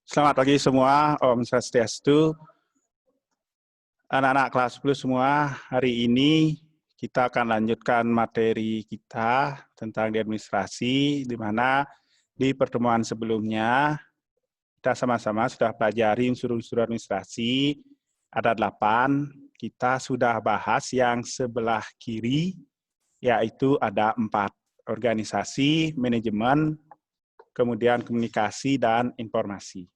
Selamat pagi semua, Om Swastiastu. Anak-anak kelas 10 semua, hari ini kita akan lanjutkan materi kita tentang di administrasi, di mana di pertemuan sebelumnya kita sama-sama sudah pelajari unsur-unsur administrasi, ada 8, kita sudah bahas yang sebelah kiri, yaitu ada 4, organisasi, manajemen, kemudian komunikasi, dan informasi.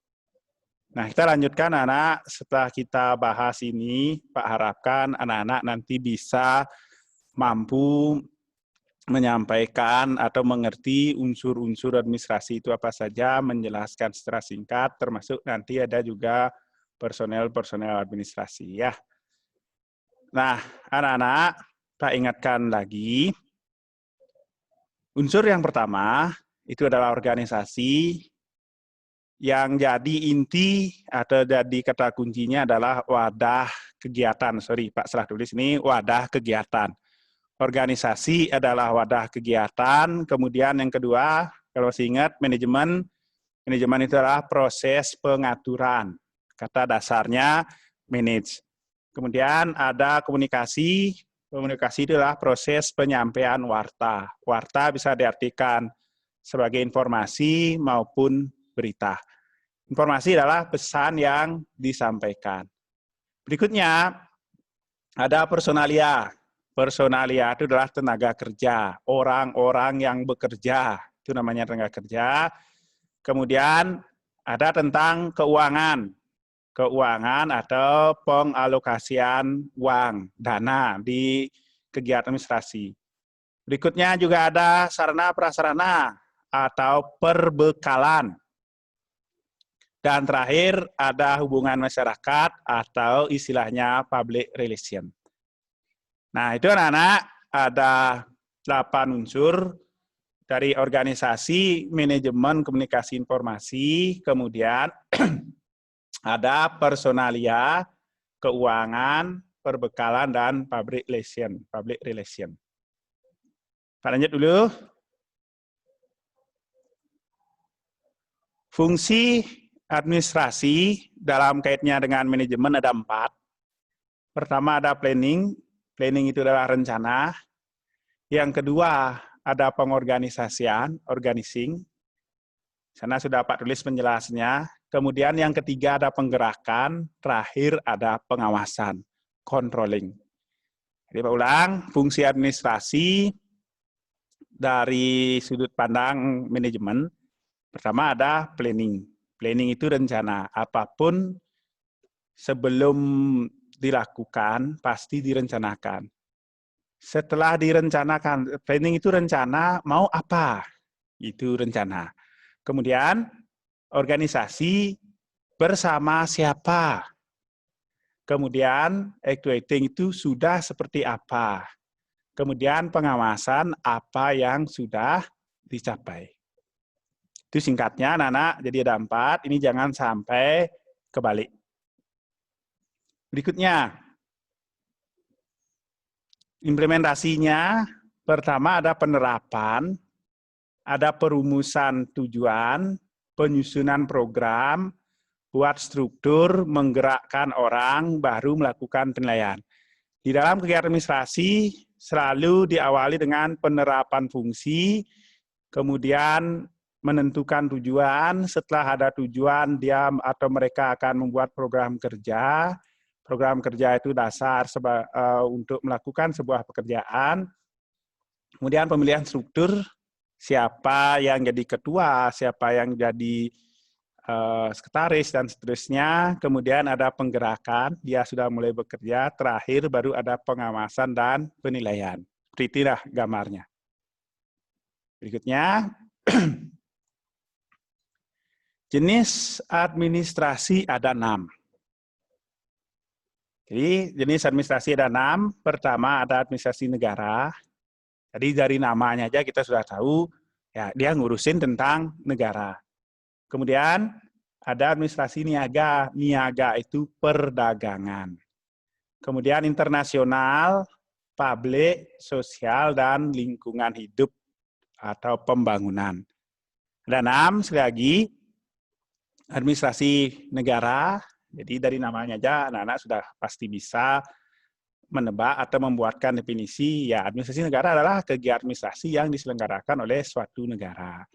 Nah, kita lanjutkan anak-anak, setelah kita bahas ini, Pak harapkan anak-anak nanti bisa mampu menyampaikan atau mengerti unsur-unsur administrasi itu apa saja, menjelaskan secara singkat, termasuk nanti ada juga personel-personel administrasi ya. Nah, anak-anak, Pak ingatkan lagi, unsur yang pertama itu adalah organisasi. Yang jadi inti atau jadi kata kuncinya adalah wadah kegiatan. Sorry Pak, salah tulis ini wadah kegiatan. Organisasi adalah wadah kegiatan. Kemudian yang kedua, kalau masih ingat, manajemen. Manajemen itu adalah proses pengaturan. Kata dasarnya manage. Kemudian ada komunikasi. Komunikasi itu adalah proses penyampaian warta. Warta bisa diartikan sebagai informasi maupun berita. Informasi adalah pesan yang disampaikan. Berikutnya, ada personalia. Personalia itu adalah tenaga kerja, orang-orang yang bekerja, itu namanya tenaga kerja. Kemudian ada tentang keuangan. Keuangan atau pengalokasian uang, dana di kegiatan administrasi. Berikutnya juga ada sarana prasarana atau perbekalan. Dan terakhir ada hubungan masyarakat atau istilahnya public relation. Nah itu anak-anak ada 8 unsur dari organisasi, manajemen, komunikasi, informasi, kemudian ada personalia, keuangan, perbekalan, dan public relation. Pak lanjut dulu. Fungsi administrasi dalam kaitnya dengan manajemen ada 4. Pertama ada planning. Planning itu adalah rencana. Yang kedua ada pengorganisasian, organizing. Sana sudah Pak tulis penjelasnya. Kemudian yang ketiga ada penggerakan. Terakhir ada pengawasan, controlling. Jadi Pak ulang, fungsi administrasi dari sudut pandang manajemen. Pertama ada planning. Planning itu rencana. Apapun sebelum dilakukan, pasti direncanakan. Setelah direncanakan, planning itu rencana, mau apa? Itu rencana. Kemudian, organisasi bersama siapa? Kemudian, actuating itu sudah seperti apa? Kemudian, pengawasan apa yang sudah dicapai. Itu singkatnya, anak-anak. Jadi ada 4. Ini jangan sampai kebalik. Berikutnya, implementasinya. Pertama ada penerapan, ada perumusan tujuan, penyusunan program, buat struktur, menggerakkan orang, baru melakukan penilaian. Di dalam kegiatan administrasi selalu diawali dengan penerapan fungsi, kemudian menentukan tujuan. Setelah ada tujuan, dia atau mereka akan membuat program kerja. Program kerja itu dasar untuk melakukan sebuah pekerjaan. Kemudian pemilihan struktur, siapa yang jadi ketua, siapa yang jadi sekretaris, dan seterusnya. Kemudian ada penggerakan, dia sudah mulai bekerja. Terakhir baru ada pengawasan dan penilaian. Seperti itulah gambarnya. Berikutnya, jenis administrasi ada 6. Jadi jenis administrasi ada 6. Pertama ada administrasi negara. Jadi dari namanya aja kita sudah tahu, ya dia ngurusin tentang negara. Kemudian ada administrasi niaga. Niaga itu perdagangan. Kemudian internasional, publik, sosial, dan lingkungan hidup atau pembangunan. Ada 6, sekali lagi. administrasi negara. Jadi dari namanya aja anak-anak sudah pasti bisa menebak atau membuatkan definisi. Ya, administrasi negara adalah kegiatan administrasi yang diselenggarakan oleh suatu negara.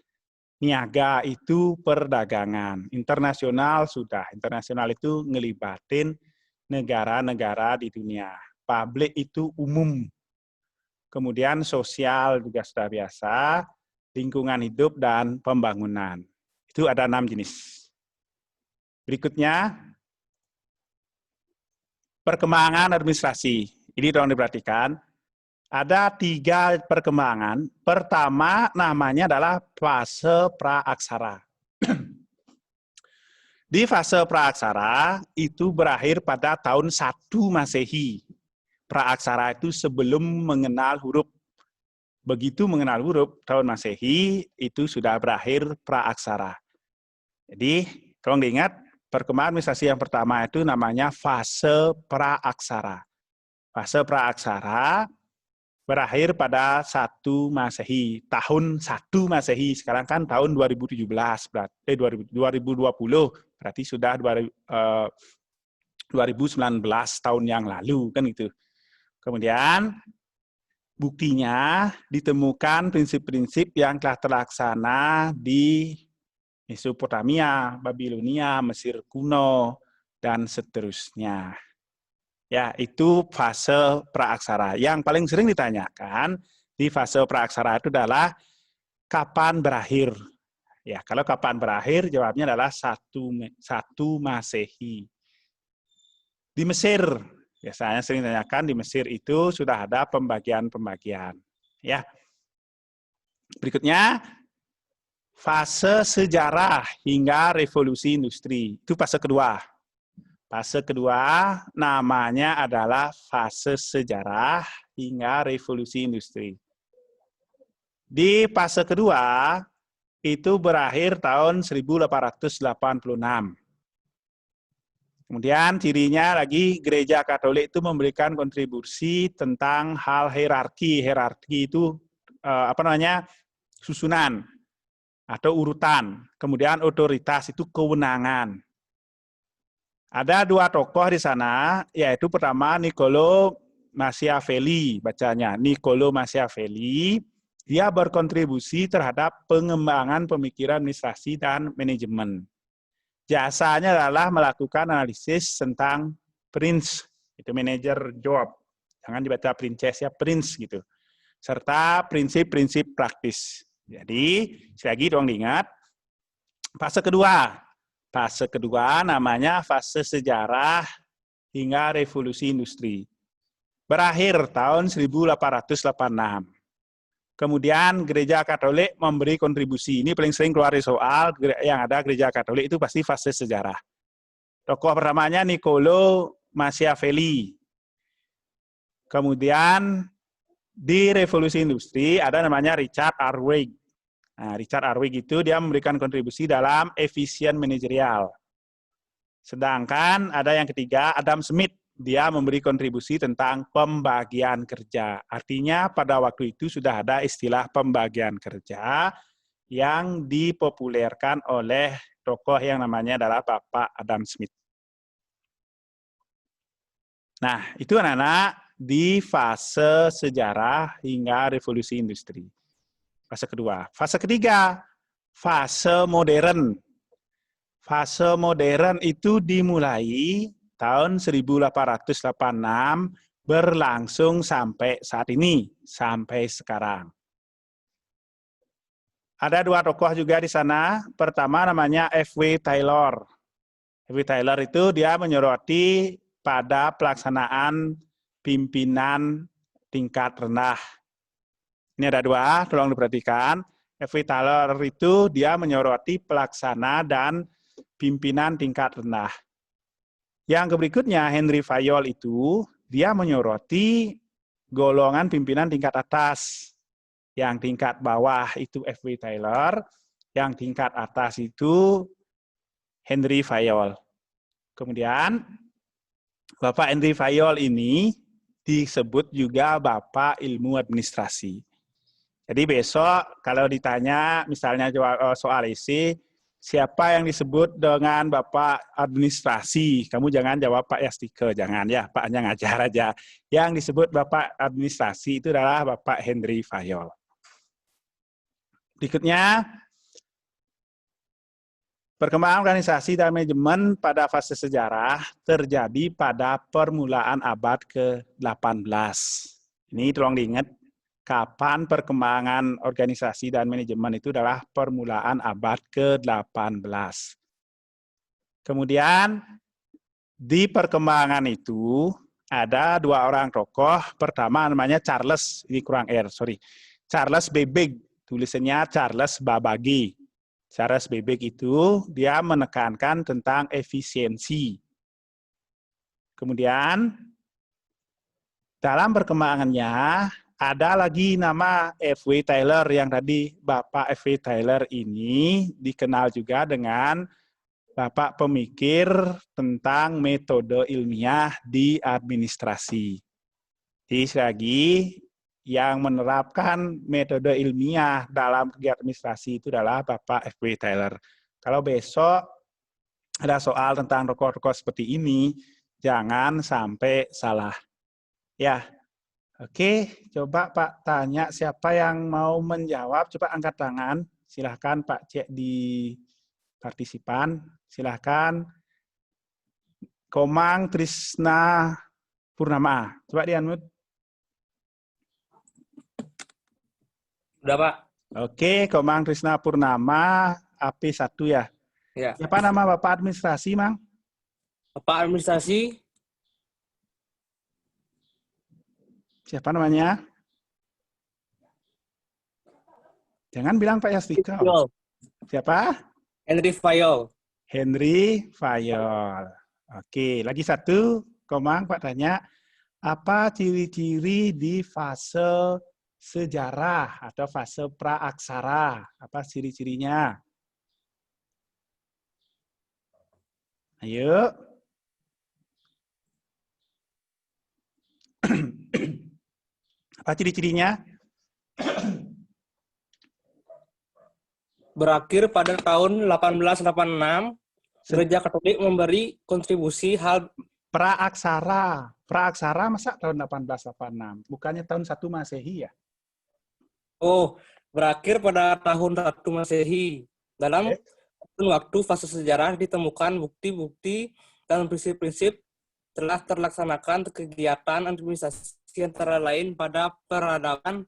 Niaga itu perdagangan. Internasional sudah. Internasional itu ngelibatin negara-negara di dunia. Publik itu umum. Kemudian sosial juga sudah biasa. Lingkungan hidup dan pembangunan. Itu ada 6 jenis. Berikutnya, perkembangan administrasi. Ini tolong diperhatikan. Ada 3 perkembangan. Pertama namanya adalah fase praaksara. Di fase praaksara itu berakhir pada tahun 1 Masehi. Praaksara itu sebelum mengenal huruf. Begitu mengenal huruf, tahun Masehi itu sudah berakhir praaksara. Jadi, tolong diingat, perkembangan administrasi yang pertama itu namanya fase praaksara. Fase praaksara berakhir pada 1 Masehi, tahun 1 Masehi. Sekarang kan tahun 2017, berarti 2020, berarti sudah 2019 tahun yang lalu kan gitu. Kemudian buktinya ditemukan prinsip-prinsip yang telah terlaksana di Mesopotamia, Babilonia, Mesir kuno, dan seterusnya. Ya, itu fase praaksara. Yang paling sering ditanyakan di fase praaksara itu adalah kapan berakhir. Ya, kalau kapan berakhir, jawabnya adalah 1 Masehi. Di Mesir, biasanya sering ditanyakan di Mesir itu sudah ada pembagian-pembagian. Ya. Berikutnya, fase sejarah hingga revolusi industri. Itu fase kedua. Fase kedua namanya adalah fase sejarah hingga revolusi industri. Di fase kedua itu berakhir tahun 1886. Kemudian cirinya lagi gereja Katolik itu memberikan kontribusi tentang hal hierarki. Hierarki itu susunan atau urutan. Kemudian otoritas itu kewenangan. Ada 2 tokoh di sana, yaitu pertama Niccolo Machiavelli, bacanya Niccolo Machiavelli. Dia berkontribusi terhadap pengembangan pemikiran administrasi dan manajemen. Jasanya adalah melakukan analisis tentang prince, itu manager job. Jangan dibaca princess ya, prince gitu. Serta prinsip-prinsip praktis. Jadi, sekali lagi dong diingat, fase kedua. Fase kedua namanya fase sejarah hingga revolusi industri. Berakhir tahun 1886. Kemudian gereja Katolik memberi kontribusi. Ini paling sering keluar di soal yang ada gereja Katolik itu pasti fase sejarah. Tokoh pertamanya Niccolo Machiavelli. Kemudian di revolusi industri ada namanya Richard Arkwright. Nah, Richard Arkwright itu dia memberikan kontribusi dalam efisien manajerial. Sedangkan ada yang ketiga, Adam Smith. Dia memberi kontribusi tentang pembagian kerja. Artinya pada waktu itu sudah ada istilah pembagian kerja yang dipopulerkan oleh tokoh yang namanya adalah Bapak Adam Smith. Nah, itu anak-anak di fase sejarah hingga revolusi industri. Fase kedua. Fase ketiga, fase modern. Fase modern itu dimulai tahun 1886 berlangsung sampai saat ini, sampai sekarang. Ada 2 tokoh juga di sana. Pertama namanya F.W. Taylor. F.W. Taylor itu dia menyoroti pada pelaksanaan pimpinan tingkat rendah. Ini ada 2, tolong diperhatikan. F.W. Taylor itu dia menyoroti pelaksana dan pimpinan tingkat rendah. Yang berikutnya, Henry Fayol itu, dia menyoroti golongan pimpinan tingkat atas. Yang tingkat bawah itu F.W. Taylor, yang tingkat atas itu Henry Fayol. Kemudian, Bapak Henry Fayol ini disebut juga Bapak Ilmu Administrasi. Jadi besok kalau ditanya, misalnya soal isi, siapa yang disebut dengan Bapak administrasi? Kamu jangan jawab Pak Yastike, jangan ya, Pak hanya ngajar aja. Yang disebut Bapak administrasi itu adalah Bapak Henry Fayol. Berikutnya, perkembangan organisasi dan manajemen pada fase sejarah terjadi pada permulaan abad ke-18. Ini tolong diingat, kapan perkembangan organisasi dan manajemen itu adalah permulaan abad ke-18. Kemudian, di perkembangan itu ada dua orang tokoh. Pertama namanya Charles, ini kurang Charles Babbage, tulisannya Charles Babbage. Charles Babbage itu dia menekankan tentang efisiensi. Kemudian dalam perkembangannya ada lagi nama F.W. Taylor yang tadi Bapak F.W. Taylor ini dikenal juga dengan Bapak pemikir tentang metode ilmiah di administrasi. Jadi sekali lagi, yang menerapkan metode ilmiah dalam kegiatan administrasi itu adalah Bapak F.W. Taylor. Kalau besok ada soal tentang tokoh-tokoh seperti ini, jangan sampai salah. Ya, oke, coba Pak tanya siapa yang mau menjawab, coba angkat tangan. Silahkan Pak cek di partisipan, silahkan. Komang Trisna Purnama, coba di-unmute. Udah, Pak. Oke, Komang Trisna Purnama, AP1 ya? Ya. Siapa nama Bapak administrasi, Mang? Bapak administrasi. Siapa namanya? Jangan bilang Pak Yastike. Siapa? Henry Fayol. Henry Fayol. Oke, lagi satu. Komang, Pak tanya, apa ciri-ciri di fase sejarah atau fase praaksara? Apa ciri-cirinya? Ayo. Apa ciri-cirinya? Berakhir pada tahun 1886, Gereja Katolik memberi kontribusi hal praaksara. Praaksara masa tahun 1886? Bukannya tahun 1 Masehi ya? Oh, berakhir pada tahun 1 Masehi. Dalam waktu fase sejarah ditemukan bukti-bukti dan prinsip-prinsip telah terlaksanakan kegiatan administrasi antara lain pada peradaban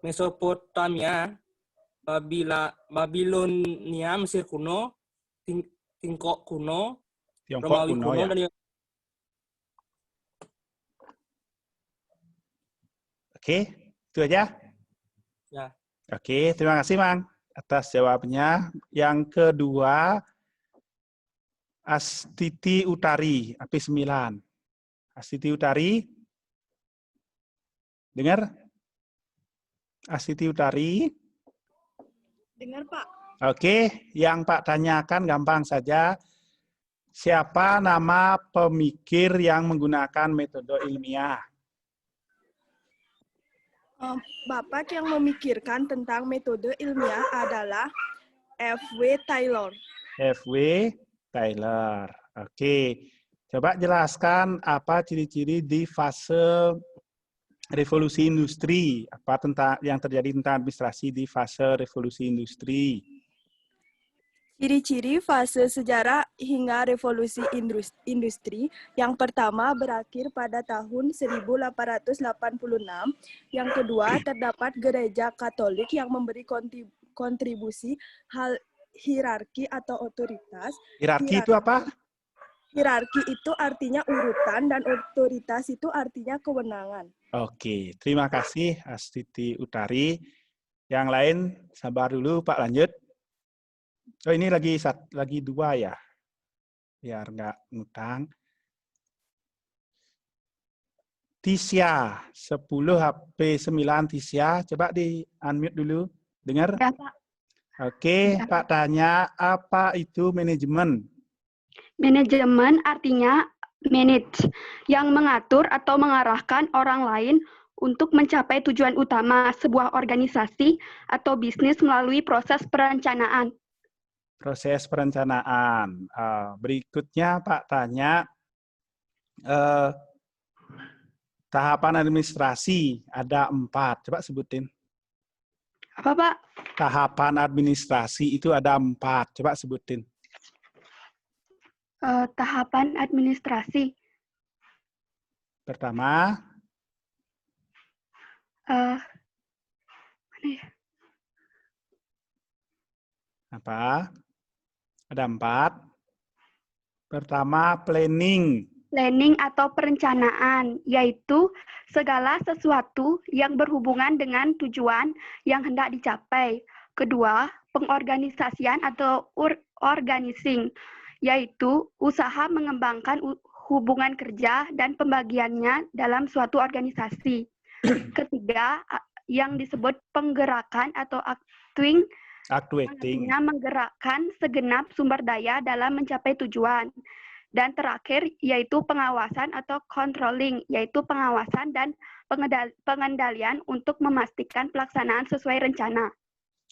Mesopotamia, Babilonia, Mesir kuno, Tiongkok kuno, Romawi kuno, ya? dan Oke, itu aja. Ya. Oke, terima kasih Mang atas jawabnya. Yang kedua, Astiti Utari, AP9. Astiti Utari, dengar? Astiti Utari. Dengar, Pak. Oke, yang Pak tanyakan gampang saja. Siapa nama pemikir yang menggunakan metode ilmiah? Bapak yang memikirkan tentang metode ilmiah adalah F.W. Taylor. F.W. Taylor. Oke, coba jelaskan apa ciri-ciri di fase revolusi industri. Apa tentang yang terjadi tentang administrasi di fase revolusi industri? Ciri-ciri fase sejarah hingga revolusi industri yang pertama berakhir pada tahun 1886, yang kedua terdapat gereja Katolik yang memberi kontribusi hal hierarki atau otoritas. Hierarki itu apa? Hierarki itu artinya urutan dan otoritas itu artinya kewenangan. Oke, terima kasih Astiti Utari. Yang lain sabar dulu Pak, lanjut. Oh, ini lagi dua ya, biar nggak ngutang. Tisya, 10 HP9 Tisya, coba di unmute dulu, dengar? Ya, Pak. Oke, Ya. Pak tanya, apa itu manajemen? Manajemen artinya manage, yang mengatur atau mengarahkan orang lain untuk mencapai tujuan utama sebuah organisasi atau bisnis melalui proses perencanaan. Proses perencanaan. Berikutnya Pak tanya, tahapan administrasi ada 4. Coba sebutin. Apa, Pak? Tahapan administrasi itu ada 4. Coba sebutin. Tahapan administrasi. Pertama, Mana ya? apa? Ada 4. Pertama, planning. Planning atau perencanaan, yaitu segala sesuatu yang berhubungan dengan tujuan yang hendak dicapai. Kedua, pengorganisasian atau organizing, yaitu usaha mengembangkan hubungan kerja dan pembagiannya dalam suatu organisasi. Ketiga, yang disebut penggerakan atau acting, Actuating. artinya menggerakkan segenap sumber daya dalam mencapai tujuan. Dan terakhir, yaitu pengawasan atau controlling, yaitu pengawasan dan pengendalian untuk memastikan pelaksanaan sesuai rencana.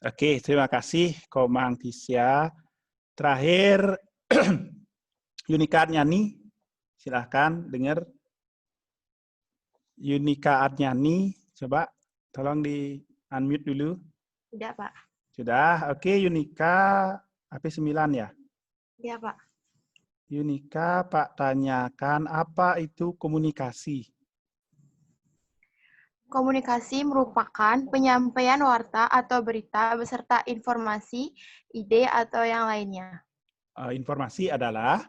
Oke, terima kasih Komang Tisya. Terakhir, Yunika Arnyani, silahkan dengar. Yunika Arnyani, coba tolong di unmute dulu. Tidak, Pak. Sudah, oke Yunika, HP9 ya? Iya, Pak. Yunika, Pak tanyakan apa itu komunikasi? Komunikasi merupakan penyampaian warta atau berita beserta informasi, ide, atau yang lainnya. Informasi adalah?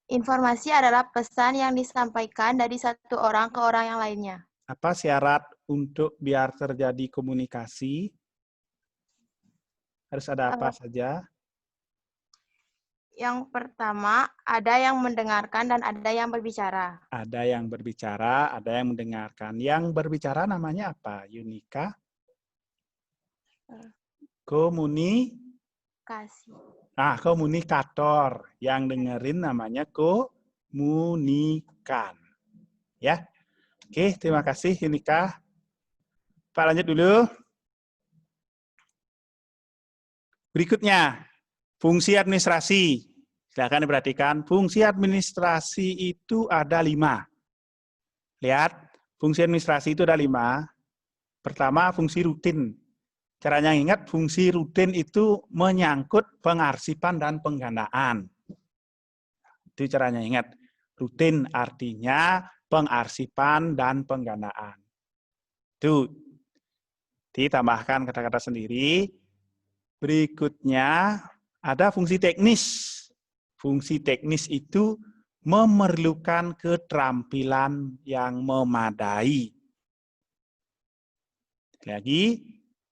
Informasi adalah pesan yang disampaikan dari satu orang ke orang yang lainnya. Apa syarat untuk biar terjadi komunikasi? Harus ada apa saja? Yang pertama, ada yang mendengarkan dan ada yang berbicara. Ada yang berbicara, ada yang mendengarkan. Yang berbicara namanya apa, Yunika? Kasih. Komunikator. Yang dengerin namanya komunikan. Ya. Oke, terima kasih Yunika. Pak lanjut dulu. Berikutnya, fungsi administrasi. Silakan diperhatikan, fungsi administrasi itu ada 5. Lihat, fungsi administrasi itu ada 5. Pertama, fungsi rutin. Caranya ingat, fungsi rutin itu menyangkut pengarsipan dan penggandaan. Itu caranya ingat. Rutin artinya pengarsipan dan penggandaan. Itu ditambahkan kata-kata sendiri. Berikutnya, ada fungsi teknis. Fungsi teknis itu memerlukan keterampilan yang memadai. Lagi,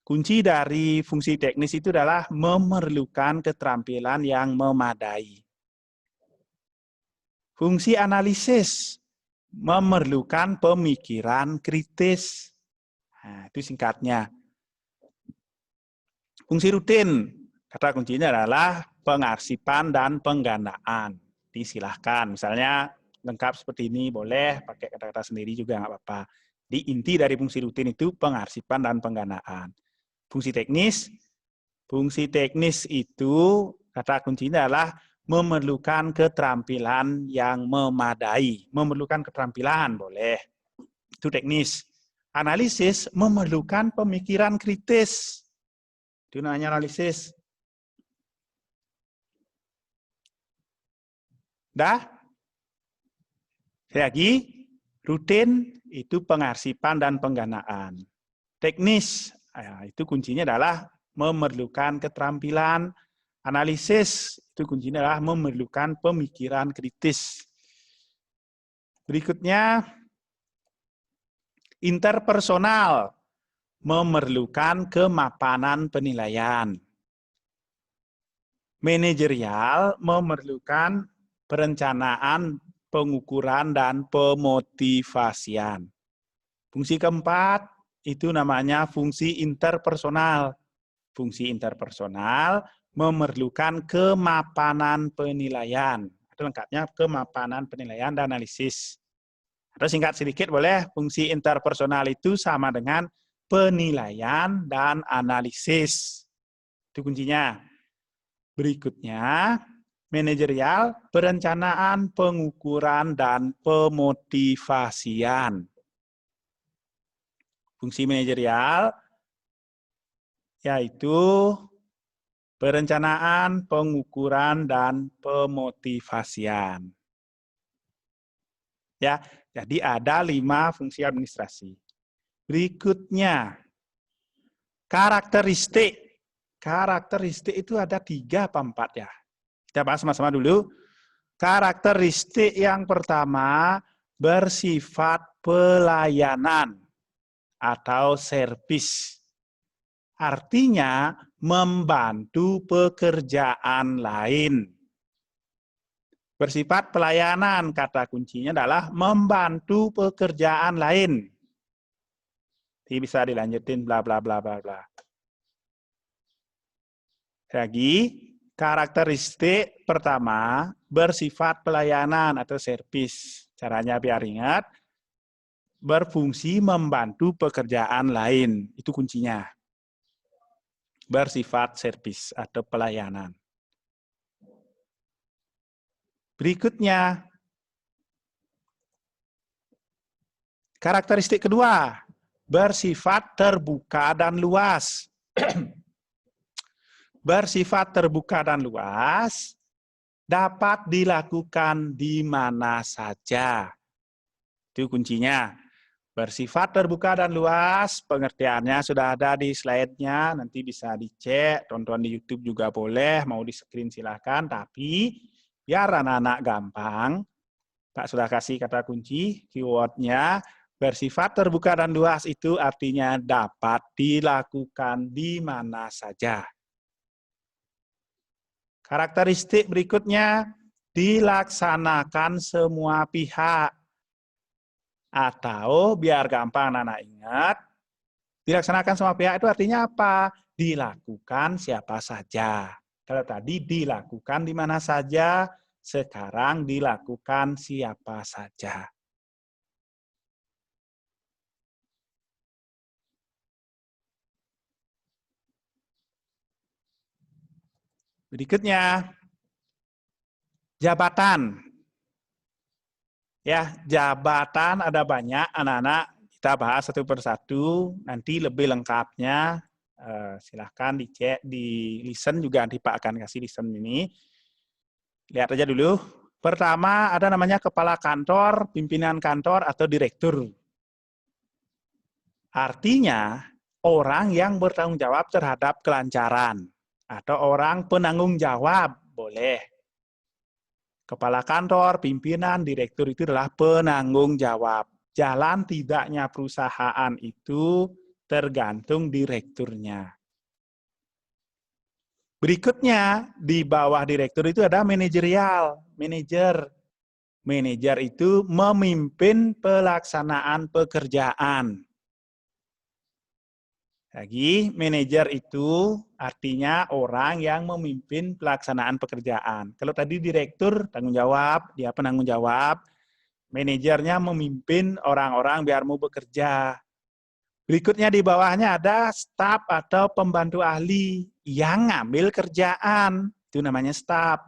kunci dari fungsi teknis itu adalah memerlukan keterampilan yang memadai. Fungsi analisis memerlukan pemikiran kritis. Nah, itu singkatnya. Fungsi rutin, kata kuncinya adalah pengarsipan dan penggandaan. Disilahkan, misalnya lengkap seperti ini, boleh pakai kata-kata sendiri juga nggak apa-apa. Di inti dari fungsi rutin itu pengarsipan dan penggandaan. Fungsi teknis itu kata kuncinya adalah memerlukan keterampilan yang memadai. Memerlukan keterampilan, boleh. Itu teknis. Analisis memerlukan pemikiran kritis. Itu namanya analisis. Dah? Lagi, rutin itu pengarsipan dan penggandaan. Teknis, itu kuncinya adalah memerlukan keterampilan. Analisis, itu kuncinya adalah memerlukan pemikiran kritis. Berikutnya, interpersonal, memerlukan kemapanan penilaian. Manajerial memerlukan perencanaan, pengukuran, dan pemotivasian. Fungsi keempat itu namanya fungsi interpersonal. Fungsi interpersonal memerlukan kemapanan penilaian. Itu lengkapnya kemapanan penilaian dan analisis. Atau singkat sedikit boleh, fungsi interpersonal itu sama dengan penilaian dan analisis. Itu kuncinya. Berikutnya, manajerial, perencanaan, pengukuran, dan pemotivasian. Fungsi manajerial yaitu perencanaan, pengukuran, dan pemotivasian. Ya, jadi ada 5 fungsi administrasi. Berikutnya, karakteristik. Karakteristik itu ada 3 apa 4 ya. Kita bahas sama-sama dulu. Karakteristik yang pertama bersifat pelayanan atau servis. Artinya membantu pekerjaan lain. Bersifat pelayanan, kata kuncinya adalah membantu pekerjaan lain. Jadi bisa dilanjutin bla bla bla bla bla. Lagi, karakteristik pertama bersifat pelayanan atau servis. Caranya biar ingat, berfungsi membantu pekerjaan lain. Itu kuncinya. Bersifat servis atau pelayanan. Berikutnya, karakteristik kedua, bersifat terbuka dan luas. Bersifat terbuka dan luas, dapat dilakukan di mana saja. Itu kuncinya. Bersifat terbuka dan luas, pengertiannya sudah ada di slide-nya, nanti bisa dicek, tonton di YouTube juga boleh, mau di-screen silahkan, tapi biar anak-anak gampang, Pak sudah kasih kata kunci, keyword-nya, bersifat terbuka dan luas itu artinya dapat dilakukan di mana saja. Karakteristik berikutnya, dilaksanakan semua pihak. Atau biar gampang anak ingat, dilaksanakan semua pihak itu artinya apa? Dilakukan siapa saja. Kalau tadi dilakukan di mana saja, sekarang dilakukan siapa saja. Berikutnya, jabatan. Ya, jabatan ada banyak, anak-anak kita bahas satu persatu, nanti lebih lengkapnya silahkan dicek, di listen juga nanti Pak akan kasih listen ini. Lihat aja dulu. Pertama ada namanya kepala kantor, pimpinan kantor atau direktur. Artinya orang yang bertanggung jawab terhadap kelancaran atau orang penanggung jawab, boleh. Kepala kantor, pimpinan, direktur itu adalah penanggung jawab. Jalan tidaknya perusahaan itu tergantung direkturnya. Berikutnya, di bawah direktur itu ada manajerial, manajer. Manajer itu memimpin pelaksanaan pekerjaan. Lagi, manajer itu artinya orang yang memimpin pelaksanaan pekerjaan. Kalau tadi direktur, tanggung jawab, dia penanggung jawab. Manajernya memimpin orang-orang biar mau bekerja. Berikutnya di bawahnya ada staf atau pembantu ahli yang ngambil kerjaan. Itu namanya staf,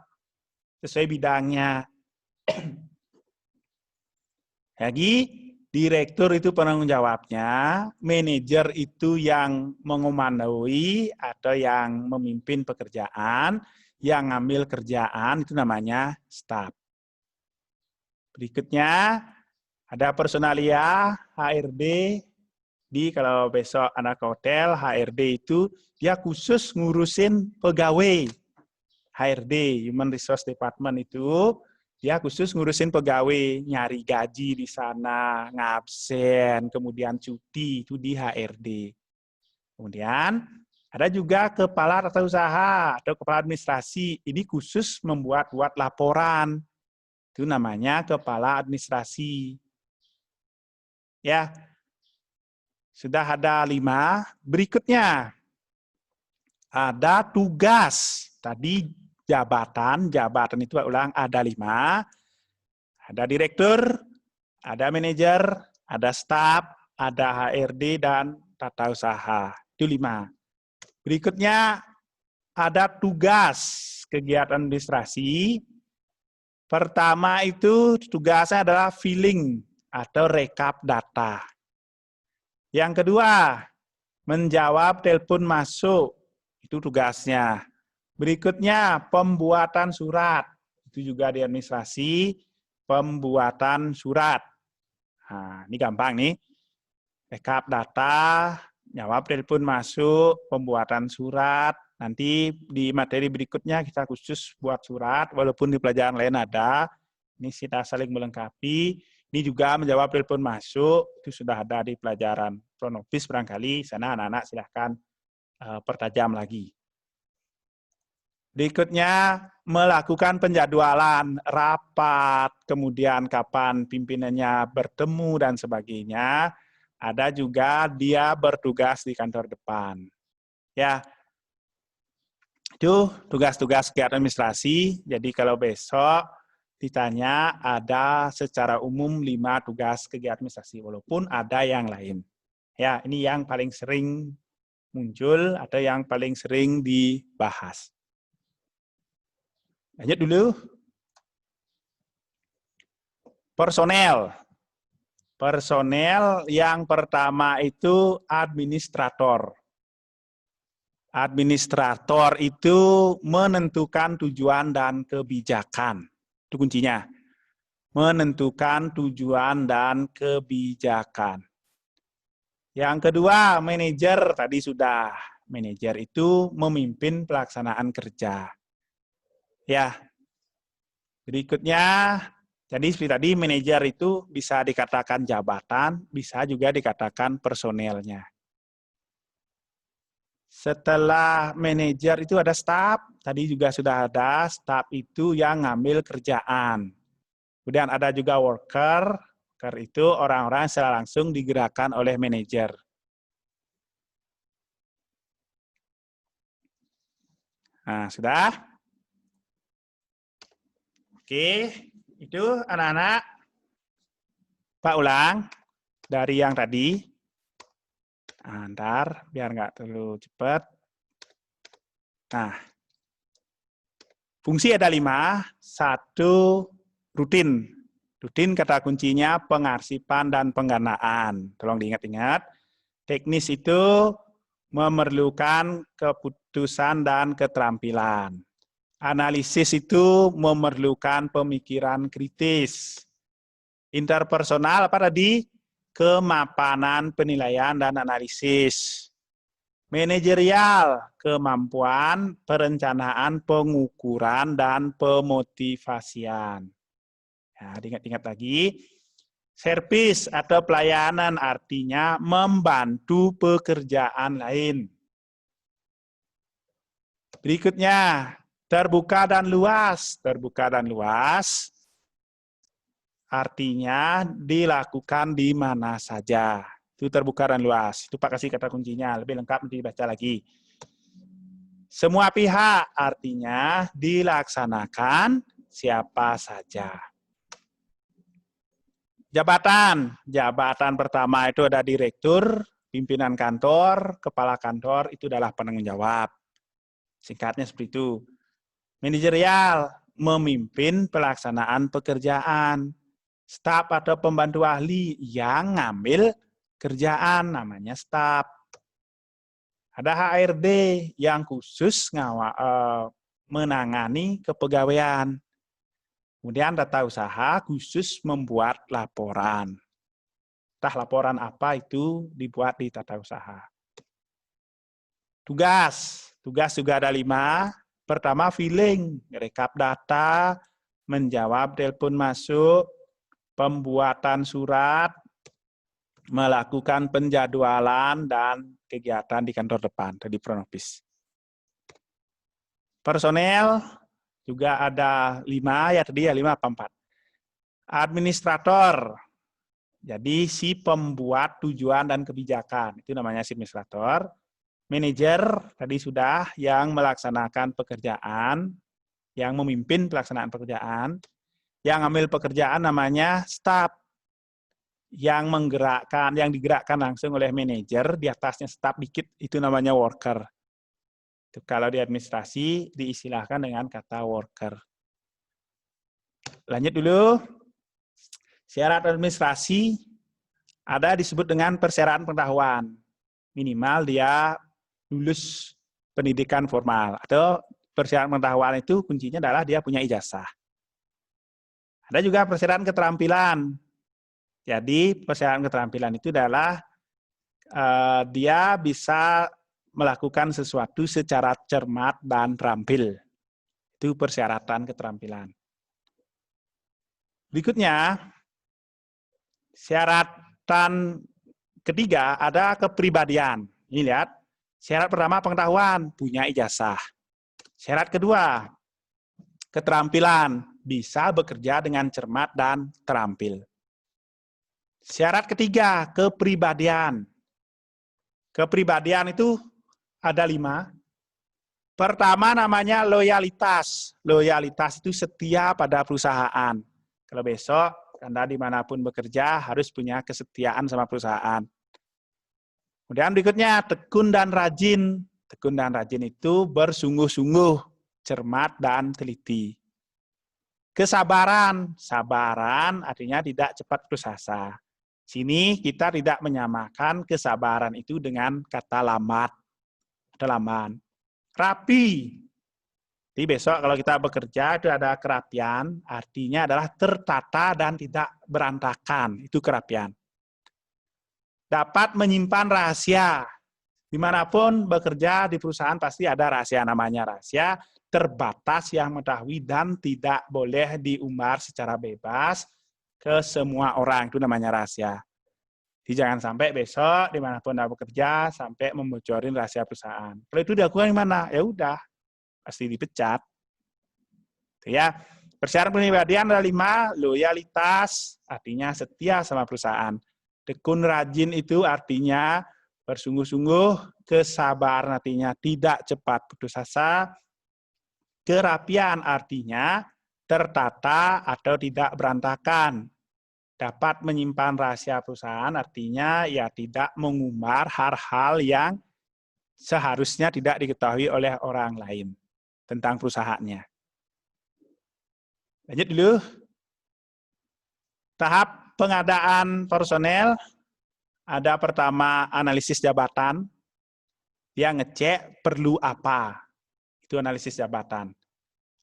sesuai bidangnya. Lagi, direktur itu penanggung jawabnya, manajer itu yang mengomandoi atau yang memimpin pekerjaan, yang ngambil kerjaan itu namanya staf. Berikutnya ada personalia, HRD. Kalau besok anak hotel, HRD itu dia khusus ngurusin pegawai. HRD, Human Resource Department itu dia khusus ngurusin pegawai, nyari gaji di sana, ngabsen, kemudian cuti, itu di HRD. Kemudian ada juga kepala tata usaha atau kepala administrasi, ini khusus buat laporan. Itu namanya kepala administrasi. Ya, sudah ada 5. Berikutnya, ada tugas. Tadi jabatan itu ulang ada 5. Ada direktur, ada manajer, ada staf, ada HRD, dan tata usaha. Itu 5. Berikutnya, ada tugas kegiatan administrasi. Pertama itu tugasnya adalah filling atau rekap data. Yang kedua, menjawab telepon masuk. Itu tugasnya. Berikutnya, pembuatan surat. Itu juga di administrasi, pembuatan surat. Nah, ini gampang nih. Rekap data, jawab telepon masuk, pembuatan surat. Nanti di materi berikutnya kita khusus buat surat, walaupun di pelajaran lain ada. Ini kita saling melengkapi. Ini juga menjawab telepon masuk, itu sudah ada di pelajaran Pronopis barangkali. Sana anak-anak silahkan pertajam lagi. Berikutnya, melakukan penjadwalan rapat, kemudian kapan pimpinannya bertemu, dan sebagainya. Ada juga dia bertugas di kantor depan. Ya, itu tugas-tugas kegiatan administrasi. Jadi kalau besok ditanya ada secara umum 5 tugas kegiatan administrasi, walaupun ada yang lain. Ya, ini yang paling sering muncul atau yang paling sering dibahas. Lanjut dulu. Personel. Personel yang pertama itu administrator. Administrator itu menentukan tujuan dan kebijakan. Itu kuncinya. Menentukan tujuan dan kebijakan. Yang kedua, manajer. Tadi sudah. Manajer itu memimpin pelaksanaan kerja. Ya. Berikutnya, jadi seperti tadi, manajer itu bisa dikatakan jabatan, bisa juga dikatakan personelnya. Setelah manajer itu ada staf, tadi juga sudah ada, staf itu yang ngambil kerjaan. Kemudian ada juga worker, worker itu orang-orang secara langsung digerakkan oleh manajer. Nah, sudah? Oke, itu anak-anak. Pak ulang dari yang tadi. Ntar, biar nggak terlalu cepat. Nah, fungsi ada 5. 1, rutin. Rutin kata kuncinya pengarsipan dan pengganaan. Tolong diingat-ingat. Teknis itu memerlukan keputusan dan keterampilan. Analisis itu memerlukan pemikiran kritis. Interpersonal apa tadi? Kemapanan penilaian dan analisis. Manajerial, kemampuan perencanaan, pengukuran, dan pemotivasian. Ya, diingat-ingat lagi. Servis atau pelayanan artinya membantu pekerjaan lain. Berikutnya, terbuka dan luas. Terbuka dan luas artinya dilakukan di mana saja. Itu terbuka dan luas. Itu Pak kasih kata kuncinya. Lebih lengkap nanti dibaca lagi. Semua pihak artinya dilaksanakan siapa saja. Jabatan. Jabatan pertama itu ada direktur, pimpinan kantor, kepala kantor, itu adalah penanggung jawab. Singkatnya seperti itu. Manajerial, memimpin pelaksanaan pekerjaan. Staf atau pembantu ahli yang ngambil kerjaan, namanya staf. Ada HRD yang khusus menangani kepegawaian. Kemudian tata usaha khusus membuat laporan. Entah laporan apa itu dibuat di tata usaha. Tugas. Tugas juga ada 5. Pertama, filling, rekap data, menjawab telepon masuk, pembuatan surat, melakukan penjadwalan, dan kegiatan di kantor depan, tadi Pronopis. Personel juga ada 5, ya tadi ya 5 apa 4. Administrator, jadi si pembuat tujuan dan kebijakan, itu namanya si administrator. Manajer, tadi sudah, yang melaksanakan pekerjaan, yang memimpin pelaksanaan pekerjaan. Yang ambil pekerjaan namanya staf. Yang menggerakkan, yang digerakkan langsung oleh manajer, di atasnya staf dikit, itu namanya worker. Itu kalau di administrasi diistilahkan dengan kata worker. Lanjut dulu. Syarat administrasi ada disebut dengan persyaratan pengetahuan. Minimal dia lulus pendidikan formal. Atau persyaratan pengetahuan itu kuncinya adalah dia punya ijazah. Ada juga persyaratan keterampilan. Jadi persyaratan keterampilan itu adalah dia bisa melakukan sesuatu secara cermat dan terampil. Itu persyaratan keterampilan. Berikutnya, syaratan ketiga ada kepribadian. Ini lihat, syarat pertama pengetahuan, punya ijazah. Syarat kedua, keterampilan, bisa bekerja dengan cermat dan terampil. Syarat ketiga, kepribadian. Kepribadian itu ada 5. Pertama namanya loyalitas. Loyalitas itu setia pada perusahaan. Kalau besok Anda dimanapun bekerja harus punya kesetiaan sama perusahaan. Kemudian berikutnya tekun dan rajin. Tekun dan rajin itu bersungguh-sungguh, cermat dan teliti. Kesabaran. Sabaran artinya tidak cepat putus asa. Sini kita tidak menyamakan kesabaran itu dengan kata lambat. Ada lamban. Rapi. Jadi besok kalau kita bekerja itu ada kerapian, artinya adalah tertata dan tidak berantakan. Itu kerapian. Dapat menyimpan rahasia. Dimanapun bekerja di perusahaan pasti ada rahasia, namanya rahasia terbatas yang mengetahui dan tidak boleh diumbar secara bebas ke semua orang. Itu namanya rahasia. Jadi jangan sampai besok dimanapun Anda bekerja sampai membocorin rahasia perusahaan. Kalau itu dilakukan di mana? Ya udah, pasti dipecat. Ya, persyaratan kepribadian ada 5, loyalitas artinya setia sama perusahaan. Tekun rajin itu artinya bersungguh-sungguh, kesabaran artinya tidak cepat putus asa, kerapian artinya tertata atau tidak berantakan. Dapat menyimpan rahasia perusahaan artinya ya tidak mengumbar hal-hal yang seharusnya tidak diketahui oleh orang lain tentang perusahaannya. Lanjut dulu. Tahap pengadaan personel, ada pertama analisis jabatan. Dia ngecek perlu apa. Itu analisis jabatan.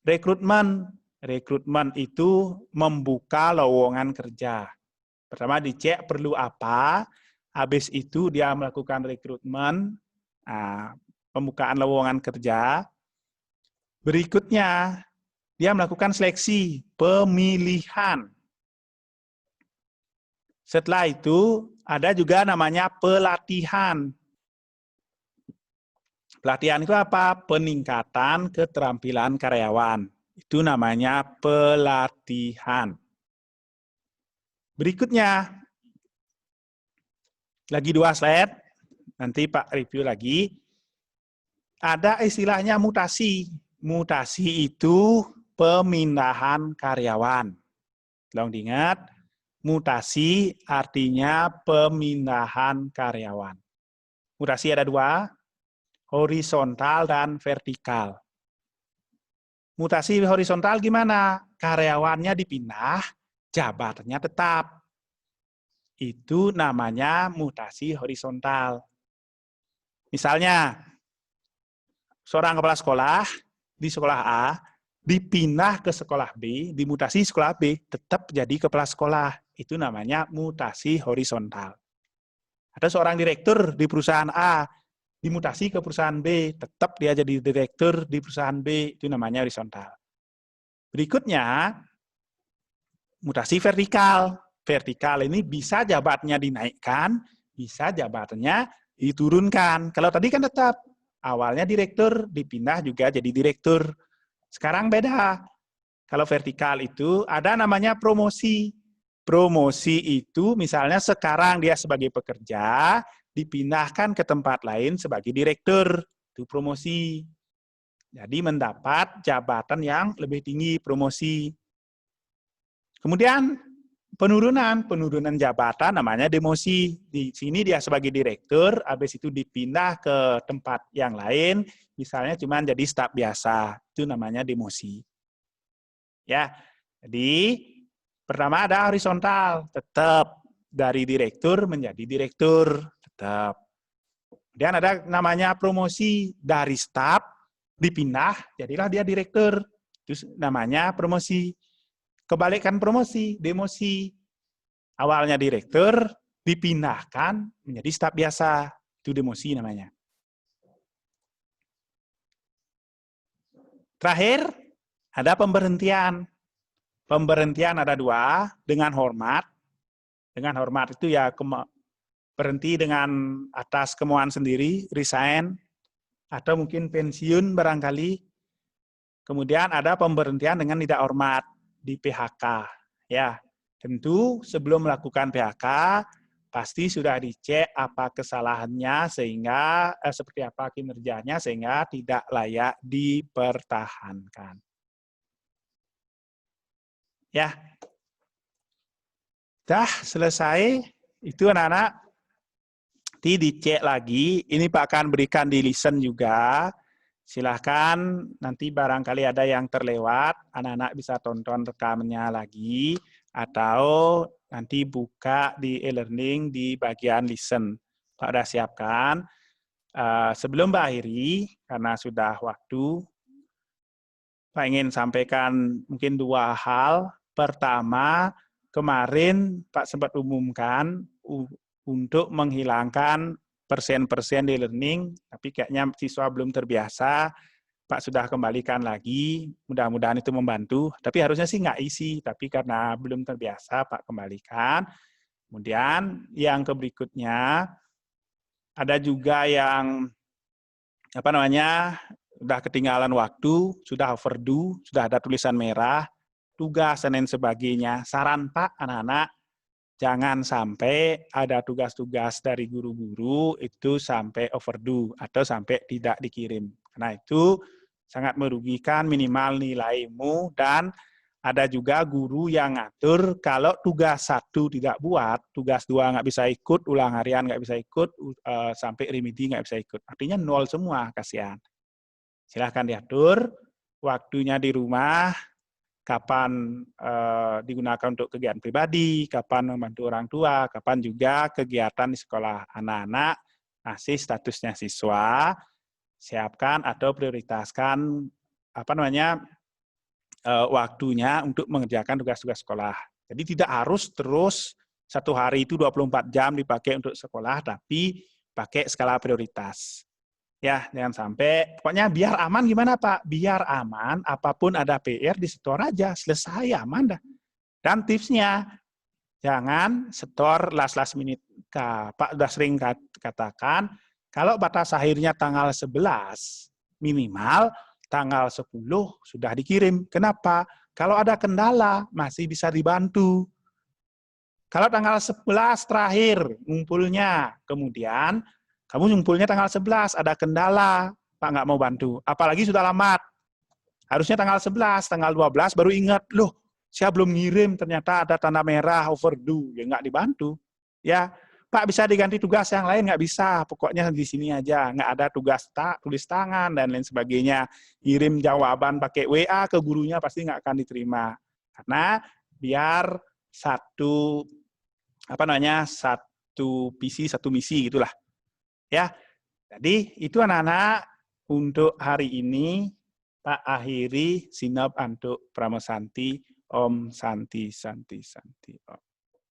Rekrutmen. Rekrutmen itu membuka lowongan kerja. Pertama dicek perlu apa, habis itu dia melakukan rekrutmen, pembukaan lowongan kerja. Berikutnya, dia melakukan seleksi, pemilihan. Setelah itu, ada juga namanya pelatihan. Pelatihan itu apa? Peningkatan keterampilan karyawan. Itu namanya pelatihan. Berikutnya, lagi 2 slide, nanti Pak review lagi. Ada istilahnya mutasi. Mutasi itu pemindahan karyawan. Tolong diingat, mutasi artinya pemindahan karyawan. Mutasi ada 2, horizontal dan vertikal. Mutasi horizontal gimana? Karyawannya dipindah, jabatannya tetap. Itu namanya mutasi horizontal. Misalnya, seorang kepala sekolah di sekolah A, dipindah ke sekolah B, dimutasi sekolah B, tetap jadi kepala sekolah. Itu namanya mutasi horizontal. Ada seorang direktur di perusahaan A, dimutasi ke perusahaan B, tetap dia jadi direktur di perusahaan B, itu namanya horizontal. Berikutnya, mutasi vertikal. Vertikal ini bisa jabatannya dinaikkan, bisa jabatannya diturunkan. Kalau tadi kan tetap, awalnya direktur, dipindah juga jadi direktur. Sekarang beda. Kalau vertikal itu ada namanya promosi. Promosi itu misalnya sekarang dia sebagai pekerja, dipindahkan ke tempat lain sebagai direktur, itu promosi. Jadi mendapat jabatan yang lebih tinggi, promosi. Kemudian penurunan jabatan namanya demosi. Di sini dia sebagai direktur, habis itu dipindah ke tempat yang lain, misalnya cuma jadi staf biasa, itu namanya demosi. Ya, jadi pertama ada horizontal, tetap dari direktur menjadi direktur, tetap. Kemudian ada namanya promosi, dari staf dipindah, jadilah dia direktur. Itu namanya promosi. Kebalikan promosi, demosi. Awalnya direktur, dipindahkan menjadi staf biasa. Itu demosi namanya. Terakhir, ada pemberhentian. Pemberhentian ada 2, dengan hormat. Dengan hormat itu ya berhenti dengan atas kemauan sendiri, resign, atau mungkin pensiun barangkali. Kemudian ada pemberhentian dengan tidak hormat, di PHK. Ya, tentu sebelum melakukan PHK, pasti sudah dicek apa kesalahannya, sehingga seperti apa kinerjanya, sehingga tidak layak dipertahankan. Ya, dah selesai. Itu anak-anak, nanti dicek lagi. Ini Pak akan berikan di listen juga. Silahkan, nanti barangkali ada yang terlewat, anak-anak bisa tonton rekamannya lagi, atau nanti buka di e-learning di bagian listen. Pak udah siapkan. Sebelum Mbak akhiri, karena sudah waktu, Pak ingin sampaikan mungkin 2 hal. Pertama, kemarin Pak sempat umumkan untuk menghilangkan persen-persen di learning, tapi kayaknya siswa belum terbiasa. Pak sudah kembalikan lagi, mudah-mudahan itu membantu. Tapi harusnya sih nggak isi, tapi karena belum terbiasa, Pak kembalikan. Kemudian yang berikutnya, ada juga yang udah ketinggalan waktu, sudah overdue, sudah ada tulisan merah, tugas dan lain sebagainya. Saran Pak, anak-anak, jangan sampai ada tugas-tugas dari guru-guru itu sampai overdue atau sampai tidak dikirim. Karena itu sangat merugikan minimal nilaimu, dan ada juga guru yang ngatur kalau tugas 1 tidak buat, tugas 2 nggak bisa ikut, ulang harian nggak bisa ikut, sampai remedi nggak bisa ikut. Artinya 0 semua, kasihan. Silahkan diatur waktunya di rumah, kapan digunakan untuk kegiatan pribadi, kapan membantu orang tua, kapan juga kegiatan di sekolah anak-anak, masih statusnya siswa, siapkan atau prioritaskan waktunya untuk mengerjakan tugas-tugas sekolah. Jadi tidak harus terus 1 hari itu 24 jam dipakai untuk sekolah, tapi pakai skala prioritas. Ya, jangan sampai, pokoknya biar aman gimana Pak? Biar aman, apapun ada PR, disetor aja, selesai, aman dah. Dan tipsnya, jangan setor last minute. Pak udah sering katakan, kalau batas akhirnya tanggal 11, minimal tanggal 10 sudah dikirim. Kenapa? Kalau ada kendala, masih bisa dibantu. Kalau tanggal 11 terakhir ngumpulnya, kemudian kamu ngumpulnya tanggal 11, ada kendala, Pak nggak mau bantu. Apalagi sudah lambat. Harusnya tanggal 11, tanggal 12 baru ingat, loh, saya belum ngirim, ternyata ada tanda merah, overdue, ya nggak dibantu. Ya, Pak bisa diganti tugas yang lain, nggak bisa, pokoknya di sini aja, nggak ada tugas tulis tangan, dan lain sebagainya. Kirim jawaban pakai WA ke gurunya, pasti nggak akan diterima. Karena biar satu visi, satu misi, gitulah. Ya, jadi itu anak-anak untuk hari ini. Pak akhiri sinop untuk Pramosanti. Om Santi Santi Santi Om.